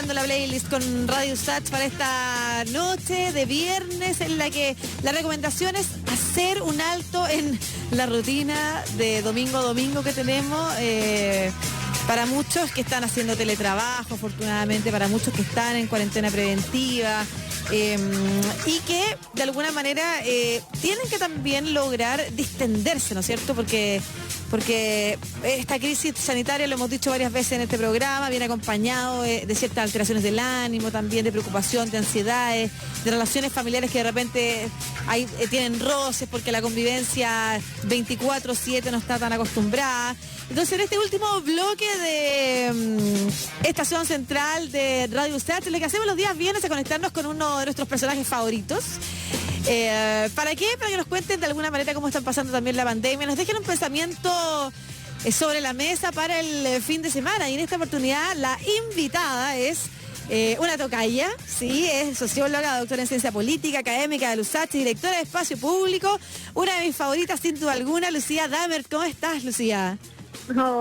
arrancando la playlist con Radio Usach para esta noche de viernes, en la que la recomendación es hacer un alto en la rutina de domingo a domingo que tenemos. Para muchos que están haciendo teletrabajo, afortunadamente, para muchos que están en cuarentena preventiva, y que de alguna manera tienen que también lograr distenderse, ¿no es cierto? Porque esta crisis sanitaria, lo hemos dicho varias veces en este programa, viene acompañado de ciertas alteraciones del ánimo, también de preocupación, de ansiedades, de relaciones familiares que de repente tienen roces porque la convivencia 24/7 no está tan acostumbrada. Entonces, en este último bloque de Estación Central de Radio Usach, lo que hacemos los días viernes es conectarnos con uno de nuestros personajes favoritos. ¿Para qué? Para que nos cuenten de alguna manera cómo están pasando también la pandemia, nos dejen un pensamiento sobre la mesa para el fin de semana. Y en esta oportunidad la invitada es una tocaya, sí, es socióloga, doctora en ciencia política, académica de Usach, directora de Espacio Público, una de mis favoritas sin duda alguna, Lucía Dammert. ¿Cómo estás, Lucía?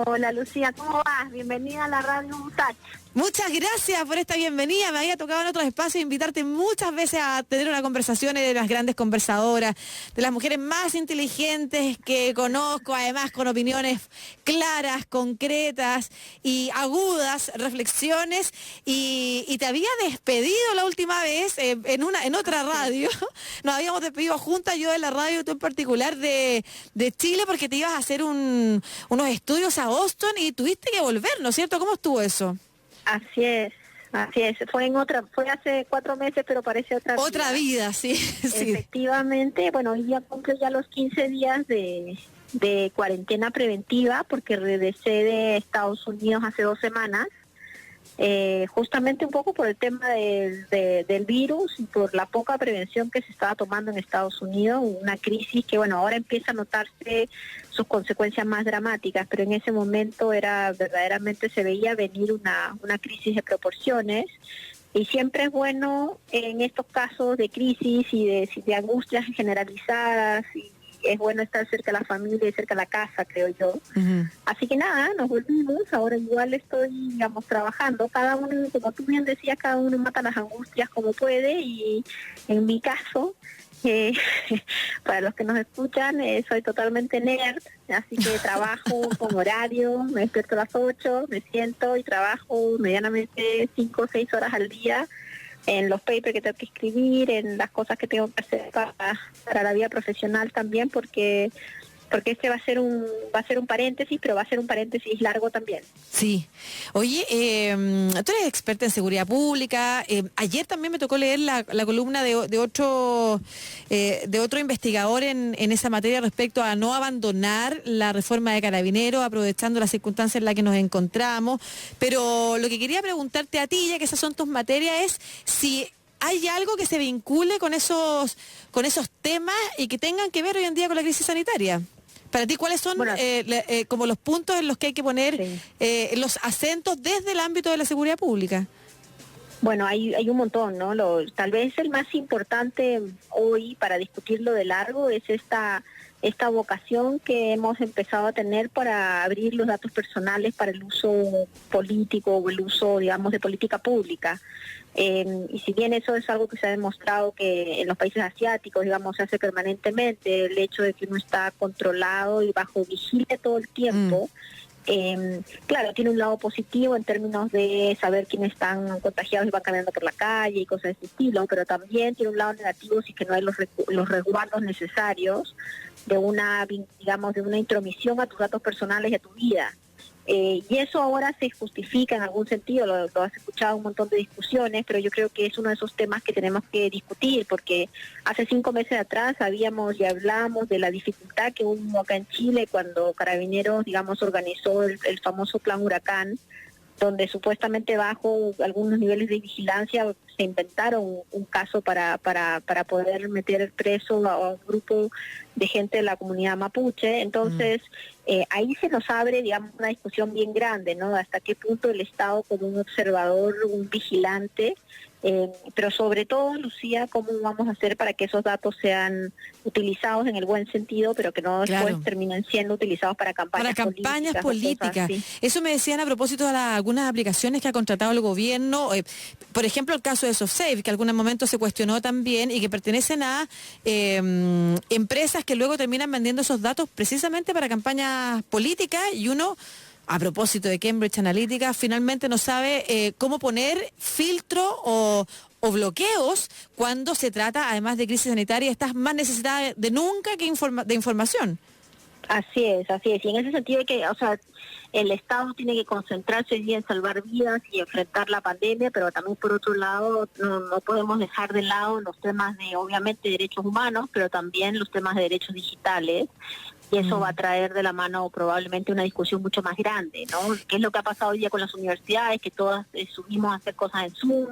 Hola, Lucía, ¿cómo vas? Bienvenida a la Radio Usach. Muchas gracias por esta bienvenida. Me había tocado en otros espacios invitarte muchas veces a tener una conversación de las grandes conversadoras, de las mujeres más inteligentes que conozco, además con opiniones claras, concretas y agudas, reflexiones. Y te había despedido la última vez en otra radio. Nos habíamos despedido juntas, yo de la radio, tú en particular de Chile, porque te ibas a hacer unos estudios a Boston y tuviste que volver, ¿no es cierto? ¿Cómo estuvo eso? Así es. Fue hace 4 meses, pero parece otra vida, sí. Efectivamente, bueno, hoy ya cumple ya los 15 días de cuarentena preventiva, porque regresé de Estados Unidos hace 2 semanas, justamente un poco por el tema del virus y por la poca prevención que se estaba tomando en Estados Unidos, una crisis que, bueno, ahora empieza a notarse sus consecuencias más dramáticas, pero en ese momento verdaderamente se veía venir una crisis de proporciones. Y siempre es bueno en estos casos de crisis y de angustias generalizadas, y es bueno estar cerca de la familia y cerca de la casa, creo yo. Uh-huh. Así que nada, nos volvimos. Ahora igual estoy, digamos, trabajando. Cada uno, como tú bien decías, cada uno mata las angustias como puede, y en mi caso, para los que nos escuchan, soy totalmente nerd, así que trabajo con horario, me despierto a las 8, me siento y trabajo medianamente 5 o 6 horas al día en los papers que tengo que escribir, en las cosas que tengo que hacer para la vida profesional también, porque este va a ser un paréntesis, pero va a ser un paréntesis largo también. Sí. Oye, tú eres experta en seguridad pública. Ayer también me tocó leer la columna de otro investigador en esa materia respecto a no abandonar la reforma de Carabineros, aprovechando las circunstancias en las que nos encontramos. Pero lo que quería preguntarte a ti, ya que esas son tus materias, es si hay algo que se vincule con esos temas y que tengan que ver hoy en día con la crisis sanitaria. Para ti, ¿cuáles son como los puntos en los que hay que poner los acentos desde el ámbito de la seguridad pública? Bueno, hay un montón, ¿no? Tal vez el más importante hoy para discutirlo de largo es esta vocación que hemos empezado a tener para abrir los datos personales para el uso político o el uso, digamos, de política pública. Y si bien eso es algo que se ha demostrado que en los países asiáticos, digamos, se hace permanentemente, el hecho de que uno está controlado y bajo vigilia todo el tiempo, claro, tiene un lado positivo en términos de saber quiénes están contagiados y van caminando por la calle y cosas de ese estilo, pero también tiene un lado negativo si que no hay los resguardos necesarios de una intromisión a tus datos personales y a tu vida. Y eso ahora se justifica en algún sentido, lo has escuchado un montón de discusiones, pero yo creo que es uno de esos temas que tenemos que discutir, porque hace 5 meses atrás hablamos de la dificultad que hubo acá en Chile cuando Carabineros, digamos, organizó el famoso plan Huracán, donde supuestamente bajo algunos niveles de vigilancia se inventaron un caso para poder meter preso a un grupo de gente de la comunidad mapuche. Entonces, ahí se nos abre, digamos, una discusión bien grande, ¿no? Hasta qué punto el Estado, como un observador, un vigilante, Pero sobre todo, Lucía, ¿cómo vamos a hacer para que esos datos sean utilizados en el buen sentido, pero que no después terminen siendo utilizados para campañas políticas? Eso me decían a propósito de algunas aplicaciones que ha contratado el gobierno, por ejemplo, el caso de SoftSafe, que en algún momento se cuestionó también y que pertenecen a empresas que luego terminan vendiendo esos datos precisamente para campañas políticas, y uno, a propósito de Cambridge Analytica, finalmente no sabe cómo poner filtro o bloqueos cuando se trata, además de crisis sanitaria, estás más necesitada de nunca de información. Así es. Y en ese sentido el Estado tiene que concentrarse hoy día en salvar vidas y enfrentar la pandemia, pero también por otro lado no podemos dejar de lado los temas de, obviamente, derechos humanos, pero también los temas de derechos digitales. Y eso va a traer de la mano probablemente una discusión mucho más grande, ¿no? ¿Qué es lo que ha pasado hoy día con las universidades? Que todas subimos a hacer cosas en Zoom,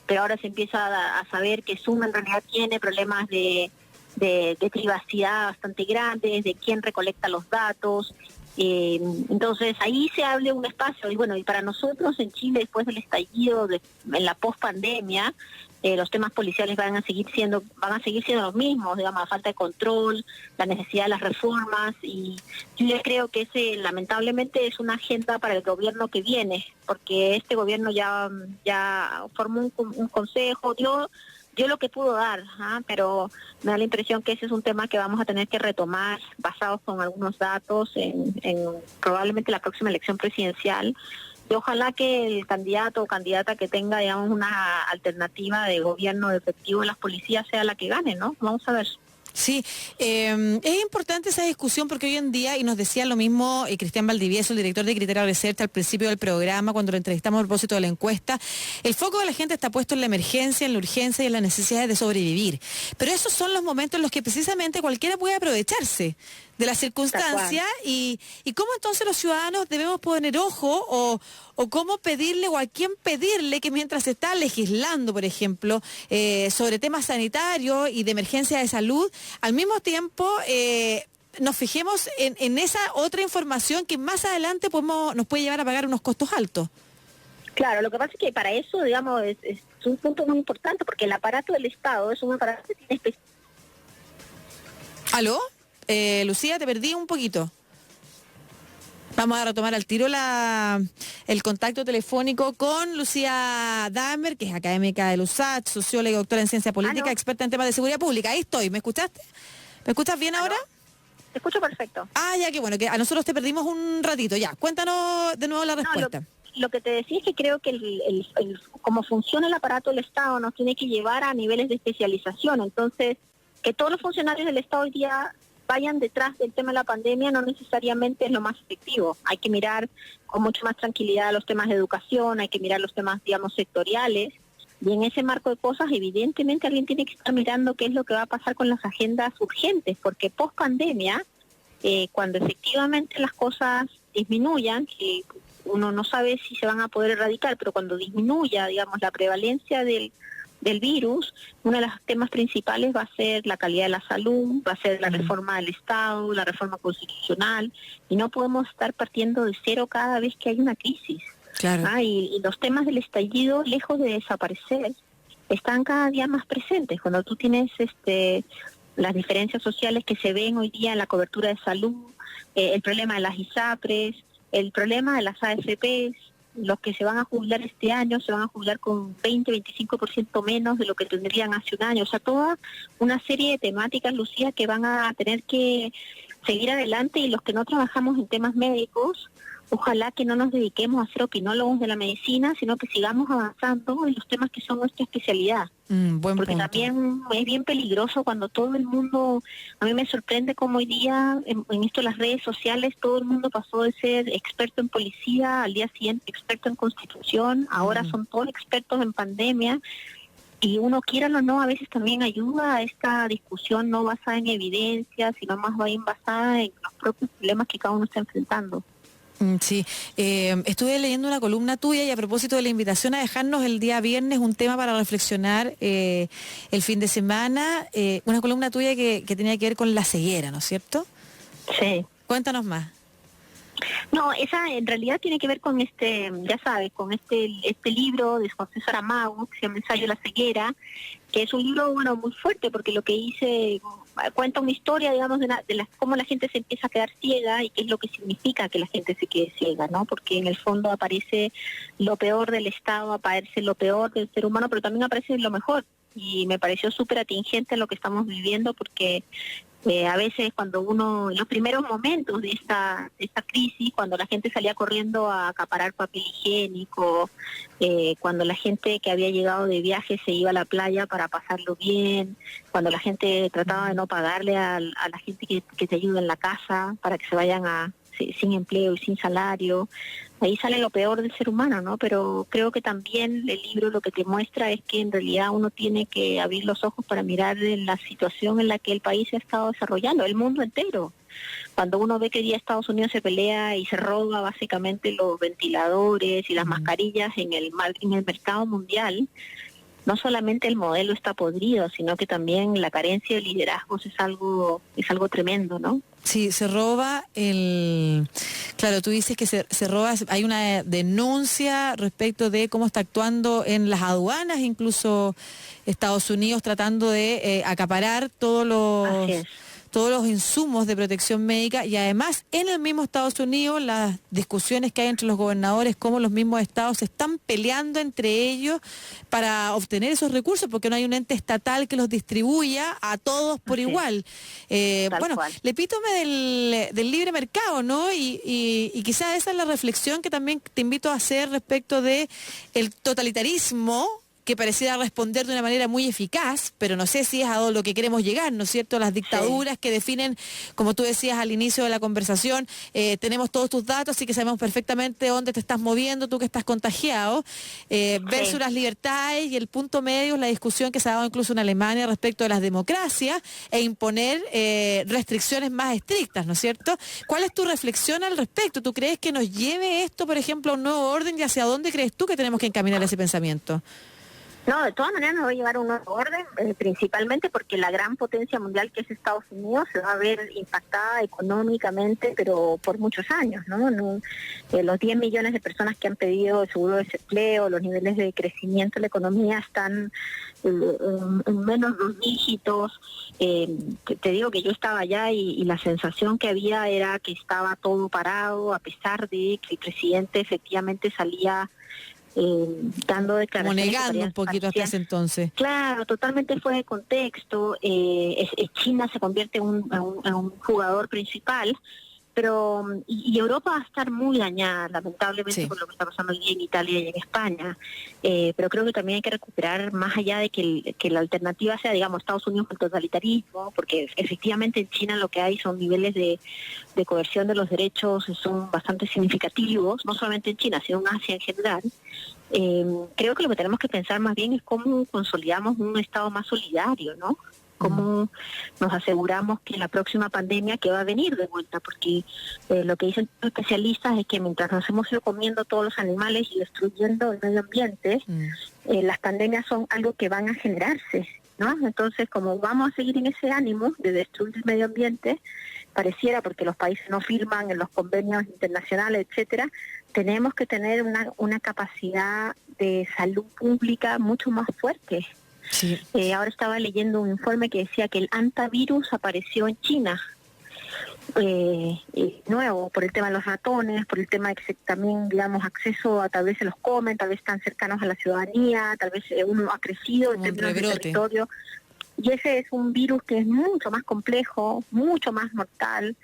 pero ahora se empieza a saber que Zoom en realidad tiene problemas de privacidad bastante grandes, de quién recolecta los datos. Entonces ahí se abre un espacio, y bueno, y para nosotros en Chile, después del estallido, en la post-pandemia, los temas policiales van a seguir siendo los mismos, digamos, la falta de control, la necesidad de las reformas, y yo ya creo que ese lamentablemente es una agenda para el gobierno que viene, porque este gobierno ya formó un consejo, dio lo que pudo dar, pero me da la impresión que ese es un tema que vamos a tener que retomar basados con algunos datos en probablemente la próxima elección presidencial. Y ojalá que el candidato o candidata que tenga, digamos, una alternativa de gobierno efectivo en las policías sea la que gane, ¿no? Vamos a ver. Sí, es importante esa discusión porque hoy en día, y nos decía lo mismo Cristian Valdivieso, el director de Criterio Research, al principio del programa, cuando lo entrevistamos a propósito de la encuesta, el foco de la gente está puesto en la emergencia, en la urgencia y en las necesidades de sobrevivir. Pero esos son los momentos en los que precisamente cualquiera puede aprovecharse de la circunstancia, y cómo entonces los ciudadanos debemos poner ojo o cómo pedirle o a quién pedirle que mientras se está legislando, por ejemplo, sobre temas sanitarios y de emergencia de salud, al mismo tiempo nos fijemos en esa otra información que más adelante nos puede llevar a pagar unos costos altos. Claro, lo que pasa es que para eso, digamos, es un punto muy importante, porque el aparato del Estado es un aparato que tiene ¿Aló? Lucía, te perdí un poquito. Vamos a retomar al tiro el contacto telefónico con Lucía Damer, que es académica del USACH, socióloga y doctora en ciencia política, experta en temas de seguridad pública. Ahí estoy, ¿me escuchaste? ¿Me escuchas bien ahora? Te escucho perfecto. Ya, qué bueno, que a nosotros te perdimos un ratito. Ya, cuéntanos de nuevo la respuesta. Lo que te decía es que creo que cómo funciona el aparato del Estado nos tiene que llevar a niveles de especialización. Entonces, que todos los funcionarios del Estado hoy día vayan detrás del tema de la pandemia no necesariamente es lo más efectivo. Hay que mirar con mucho más tranquilidad los temas de educación, hay que mirar los temas, digamos, sectoriales, y en ese marco de cosas evidentemente alguien tiene que estar mirando qué es lo que va a pasar con las agendas urgentes, porque post pandemia, cuando efectivamente las cosas disminuyan, que uno no sabe si se van a poder erradicar, pero cuando disminuya, digamos, la prevalencia del virus, uno de los temas principales va a ser la calidad de la salud, va a ser la reforma del Estado, la reforma constitucional, y no podemos estar partiendo de cero cada vez que hay una crisis. Claro. Y los temas del estallido, lejos de desaparecer, están cada día más presentes. Cuando tú tienes las diferencias sociales que se ven hoy día en la cobertura de salud, el problema de las ISAPRES, el problema de las AFPs, los que se van a jubilar este año se van a jubilar con 20-25% menos de lo que tendrían hace un año. O sea, toda una serie de temáticas, Lucía, que van a tener que seguir adelante, y los que no trabajamos en temas médicos, ojalá que no nos dediquemos a ser opinólogos de la medicina, sino que sigamos avanzando en los temas que son nuestra especialidad. Porque también es bien peligroso cuando todo el mundo, a mí me sorprende como hoy día en esto de las redes sociales, todo el mundo pasó de ser experto en policía al día siguiente experto en constitución, ahora son todos expertos en pandemia, y uno, quiera o no, a veces también ayuda a esta discusión no basada en evidencia, sino más bien basada en los propios problemas que cada uno está enfrentando. Sí, estuve leyendo una columna tuya, y a propósito de la invitación a dejarnos el día viernes un tema para reflexionar el fin de semana, una columna tuya que tenía que ver con la ceguera, ¿no es cierto? Sí. Cuéntanos más. No, esa en realidad tiene que ver con ya sabes, con este libro de José Saramago, que se llama Ensayo de la ceguera, que es un libro, bueno, muy fuerte, porque lo que hice cuenta una historia, digamos, cómo la gente se empieza a quedar ciega y qué es lo que significa que la gente se quede ciega, ¿no? Porque en el fondo aparece lo peor del Estado, aparece lo peor del ser humano, pero también aparece lo mejor. Y me pareció súper atingente lo que estamos viviendo, porque a veces cuando uno, en los primeros momentos de esta crisis, cuando la gente salía corriendo a acaparar papel higiénico, cuando la gente que había llegado de viaje se iba a la playa para pasarlo bien, cuando la gente trataba de no pagarle a la gente que te ayuda en la casa para que se vayan sin empleo y sin salario, ahí sale lo peor del ser humano, ¿no? Pero creo que también el libro lo que te muestra es que en realidad uno tiene que abrir los ojos para mirar la situación en la que el país se ha estado desarrollando, el mundo entero. Cuando uno ve que día Estados Unidos se pelea y se roba básicamente los ventiladores y las mascarillas en el mercado mundial, no solamente el modelo está podrido, sino que también la carencia de liderazgos es algo tremendo, ¿no? Sí, se roba Claro, tú dices que se roba, hay una denuncia respecto de cómo está actuando en las aduanas, incluso Estados Unidos tratando de acaparar todos los insumos de protección médica, y además en el mismo Estados Unidos las discusiones que hay entre los gobernadores, cómo los mismos estados se están peleando entre ellos para obtener esos recursos, porque no hay un ente estatal que los distribuya a todos por igual. Bueno, el epítome del libre mercado, ¿no? Y quizá esa es la reflexión que también te invito a hacer respecto de el totalitarismo, que pareciera responder de una manera muy eficaz, pero no sé si es a lo que queremos llegar, ¿no es cierto? Las dictaduras que definen, como tú decías al inicio de la conversación, tenemos todos tus datos, así que sabemos perfectamente dónde te estás moviendo, tú que estás contagiado, versus las libertades, y el punto medio es la discusión que se ha dado incluso en Alemania respecto de las democracias e imponer restricciones más estrictas, ¿no es cierto? ¿Cuál es tu reflexión al respecto? ¿Tú crees que nos lleve esto, por ejemplo, a un nuevo orden, y hacia dónde crees tú que tenemos que encaminar ese pensamiento? No, de todas maneras nos va a llevar a un nuevo orden, principalmente porque la gran potencia mundial que es Estados Unidos se va a ver impactada económicamente, pero por muchos años, ¿no? Los 10 millones de personas que han pedido el seguro de desempleo, los niveles de crecimiento de la economía están en menos 2 dígitos. Te digo que yo estaba allá y la sensación que había era que estaba todo parado, a pesar de que el presidente efectivamente salía dando declaraciones. Como negando un poquito hasta ese entonces. Claro, totalmente fuera de contexto. China se convierte en un jugador principal, pero y Europa va a estar muy dañada, lamentablemente, por lo que está pasando aquí en Italia y en España. Pero creo que también hay que recuperar, más allá de que la alternativa sea, digamos, Estados Unidos con totalitarismo, porque efectivamente en China lo que hay son niveles de coerción de los derechos son bastante significativos, no solamente en China, sino en Asia en general. Creo que lo que tenemos que pensar más bien es cómo consolidamos un Estado más solidario, ¿no? Cómo nos aseguramos que la próxima pandemia que va a venir de vuelta, porque lo que dicen los especialistas es que mientras nos hemos ido comiendo todos los animales y destruyendo el medio ambiente, las pandemias son algo que van a generarse, ¿no? Entonces, como vamos a seguir en ese ánimo de destruir el medio ambiente, pareciera, porque los países no firman en los convenios internacionales, etcétera, tenemos que tener una capacidad de salud pública mucho más fuerte. Sí. Ahora estaba leyendo un informe que decía que el antivirus apareció en China, nuevo, por el tema de los ratones, por el tema de que también, digamos, acceso a tal vez se los comen, tal vez están cercanos a la ciudadanía, tal vez uno ha crecido en términos de territorio. Y ese es un virus que es mucho más complejo, mucho más mortal.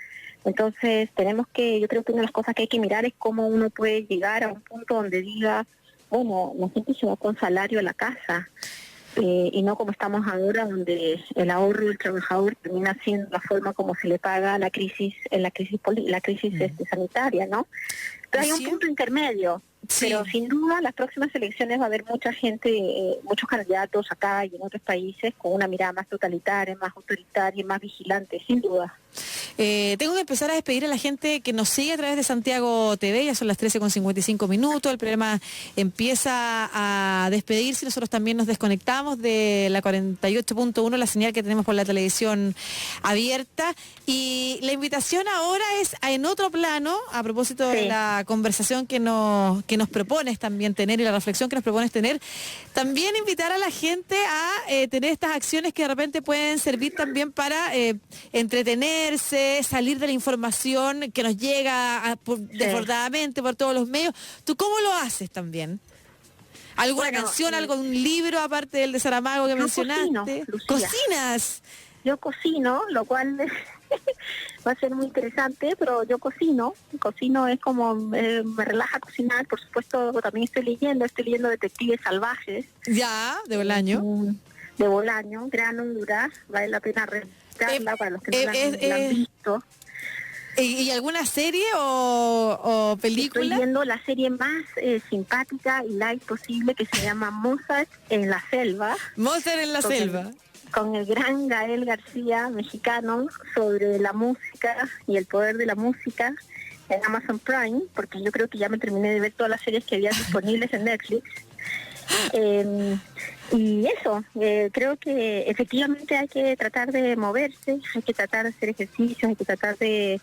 Entonces yo creo que una de las cosas que hay que mirar es cómo uno puede llegar a un punto donde diga, bueno, la gente se va con salario a la casa, y no como estamos ahora, donde el ahorro del trabajador termina siendo la forma como se le paga la crisis sanitaria, ¿no? Pero hay un ¿Sí? punto intermedio. Sí. Pero sin duda, las próximas elecciones va a haber mucha gente, muchos candidatos acá y en otros países con una mirada más totalitaria, más autoritaria, más vigilante, sin duda. Tengo que empezar a despedir a la gente que nos sigue a través de Santiago TV, ya son las 13:55, el programa empieza a despedirse, nosotros también nos desconectamos de la 48.1, la señal que tenemos por la televisión abierta, y la invitación ahora es en otro plano, a propósito de la conversación que nos propones también tener y la reflexión que nos propones tener, también invitar a la gente a tener estas acciones que de repente pueden servir también para entretenerse, salir de la información que nos llega desbordadamente por todos los medios. ¿Tú cómo lo haces también? ¿Alguna canción, algún libro aparte del de Saramago que mencionaste? Cocino, Lucía. ¿Cocinas? Yo cocino, lo cual va a ser muy interesante, pero yo cocino es como, me relaja cocinar, por supuesto también estoy leyendo Detectives Salvajes. Ya, de Bolaño. De Bolaño, gran Honduras, vale la pena revisarla para los que no la han visto. ¿Y alguna serie o película? Estoy viendo la serie más simpática y light posible que se llama Mozart en la selva. Mozart en la selva. Con el gran Gael García, mexicano, sobre la música y el poder de la música en Amazon Prime, porque yo creo que ya me terminé de ver todas las series que había disponibles en Netflix. Y eso, creo que efectivamente hay que tratar de moverse, hay que tratar de hacer ejercicios, hay que tratar de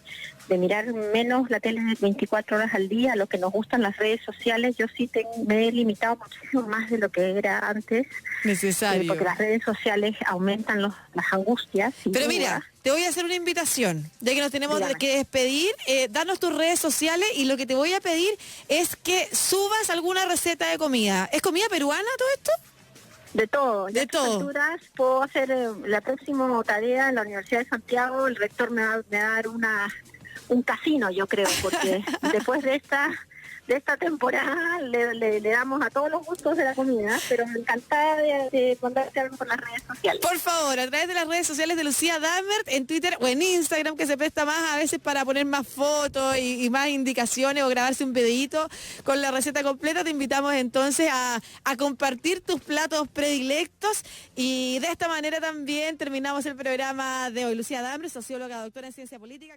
mirar menos la tele 24 horas al día, lo que nos gustan las redes sociales. Yo sí me he limitado muchísimo más de lo que era antes. Necesario. Porque las redes sociales aumentan las angustias. Pero mira, te voy a hacer una invitación, ya que nos tenemos que despedir, danos tus redes sociales y lo que te voy a pedir es que subas alguna receta de comida. ¿Es comida peruana todo esto? De todo. De todo. Alturas, puedo hacer la próxima tarea en la Universidad de Santiago. El rector me va a dar un casino, yo creo, porque después de esta temporada le damos a todos los gustos de la comida, pero me encantada de mandarte algo por las redes sociales. Por favor, a través de las redes sociales de Lucía Dammert, en Twitter o en Instagram, que se presta más a veces para poner más fotos y más indicaciones o grabarse un videíto con la receta completa, te invitamos entonces a compartir tus platos predilectos y de esta manera también terminamos el programa de hoy. Lucía Dammert, socióloga, doctora en ciencia política.